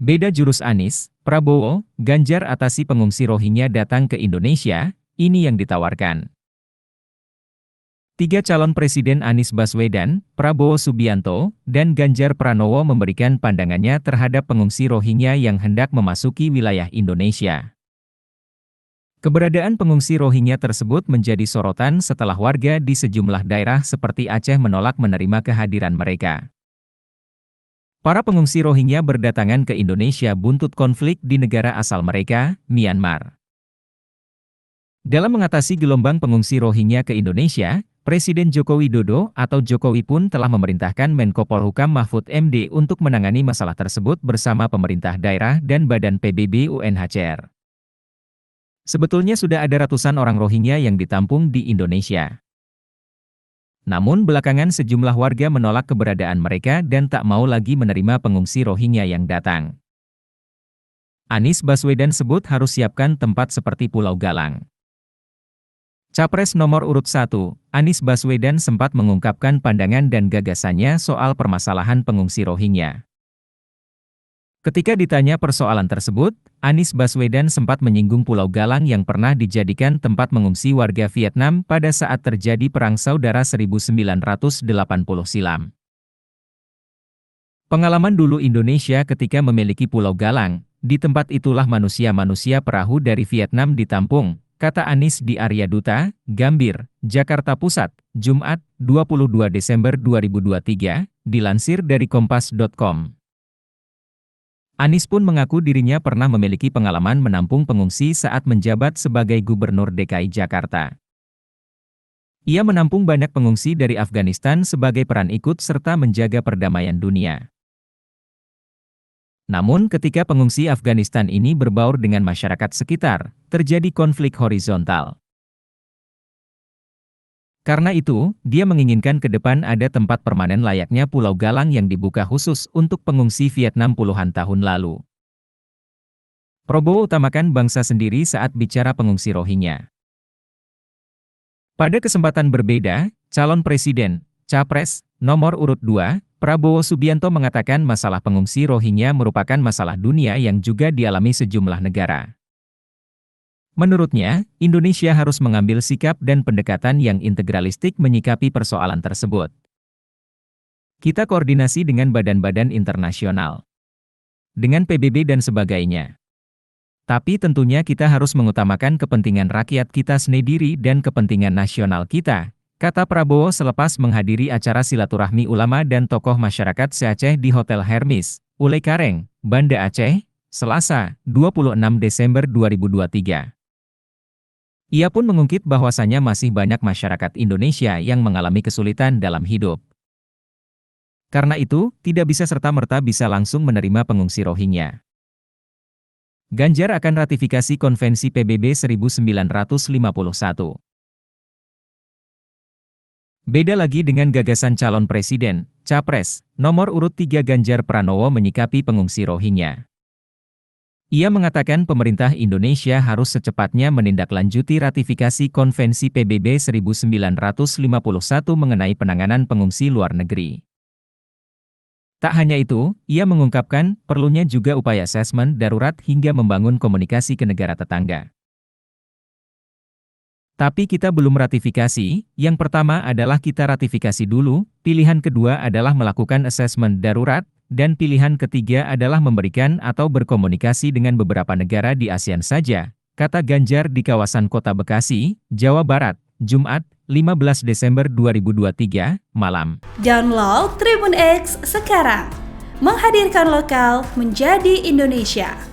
Beda jurus Anies, Prabowo, Ganjar atasi pengungsi Rohingya datang ke Indonesia, ini yang ditawarkan. Tiga calon presiden Anies Baswedan, Prabowo Subianto, dan Ganjar Pranowo memberikan pandangannya terhadap pengungsi Rohingya yang hendak memasuki wilayah Indonesia. Keberadaan pengungsi Rohingya tersebut menjadi sorotan setelah warga di sejumlah daerah seperti Aceh menolak menerima kehadiran mereka. Para pengungsi Rohingya berdatangan ke Indonesia buntut konflik di negara asal mereka, Myanmar. Dalam mengatasi gelombang pengungsi Rohingya ke Indonesia, Presiden Joko Widodo atau Jokowi pun telah memerintahkan Menko Polhukam Mahfud MD untuk menangani masalah tersebut bersama pemerintah daerah dan Badan PBB UNHCR. Sebetulnya sudah ada ratusan orang Rohingya yang ditampung di Indonesia. Namun belakangan sejumlah warga menolak keberadaan mereka dan tak mau lagi menerima pengungsi Rohingya yang datang. Anies Baswedan sebut harus siapkan tempat seperti Pulau Galang. Capres nomor urut 1, Anies Baswedan sempat mengungkapkan pandangan dan gagasannya soal permasalahan pengungsi Rohingya. Ketika ditanya persoalan tersebut, Anies Baswedan sempat menyinggung Pulau Galang yang pernah dijadikan tempat mengungsi warga Vietnam pada saat terjadi Perang Saudara 1980 silam. Pengalaman dulu Indonesia ketika memiliki Pulau Galang, di tempat itulah manusia-manusia perahu dari Vietnam ditampung, kata Anies di Arya Duta, Gambir, Jakarta Pusat, Jumat, 22 Desember 2023, dilansir dari kompas.com. Anies pun mengaku dirinya pernah memiliki pengalaman menampung pengungsi saat menjabat sebagai Gubernur DKI Jakarta. Ia menampung banyak pengungsi dari Afghanistan sebagai peran ikut serta menjaga perdamaian dunia. Namun ketika pengungsi Afghanistan ini berbaur dengan masyarakat sekitar, terjadi konflik horizontal. Karena itu, dia menginginkan ke depan ada tempat permanen layaknya Pulau Galang yang dibuka khusus untuk pengungsi Vietnam puluhan tahun lalu. Prabowo utamakan bangsa sendiri saat bicara pengungsi Rohingya. Pada kesempatan berbeda, calon presiden, Capres, nomor urut 2, Prabowo Subianto mengatakan masalah pengungsi Rohingya merupakan masalah dunia yang juga dialami sejumlah negara. Menurutnya, Indonesia harus mengambil sikap dan pendekatan yang integralistik menyikapi persoalan tersebut. Kita koordinasi dengan badan-badan internasional, dengan PBB dan sebagainya. Tapi tentunya kita harus mengutamakan kepentingan rakyat kita sendiri dan kepentingan nasional kita, kata Prabowo selepas menghadiri acara silaturahmi ulama dan tokoh masyarakat se-Aceh di Hotel Hermes, Ule Kareng, Banda Aceh, Selasa, 26 Desember 2023. Ia pun mengungkit bahwasannya masih banyak masyarakat Indonesia yang mengalami kesulitan dalam hidup. Karena itu, tidak bisa serta-merta bisa langsung menerima pengungsi Rohingya. Ganjar akan ratifikasi Konvensi PBB 1951. Beda lagi dengan gagasan calon presiden, Capres, nomor urut 3 Ganjar Pranowo menyikapi pengungsi Rohingya. Ia mengatakan pemerintah Indonesia harus secepatnya menindaklanjuti ratifikasi Konvensi PBB 1951 mengenai penanganan pengungsi luar negeri. Tak hanya itu, ia mengungkapkan perlunya juga upaya asesmen darurat hingga membangun komunikasi ke negara tetangga. Tapi kita belum ratifikasi, yang pertama adalah kita ratifikasi dulu, pilihan kedua adalah melakukan asesmen darurat, dan pilihan ketiga adalah memberikan atau berkomunikasi dengan beberapa negara di ASEAN saja, kata Ganjar di kawasan Kota Bekasi, Jawa Barat, Jumat, 15 Desember 2023, malam. Download Tribun X sekarang, menghadirkan lokal menjadi Indonesia.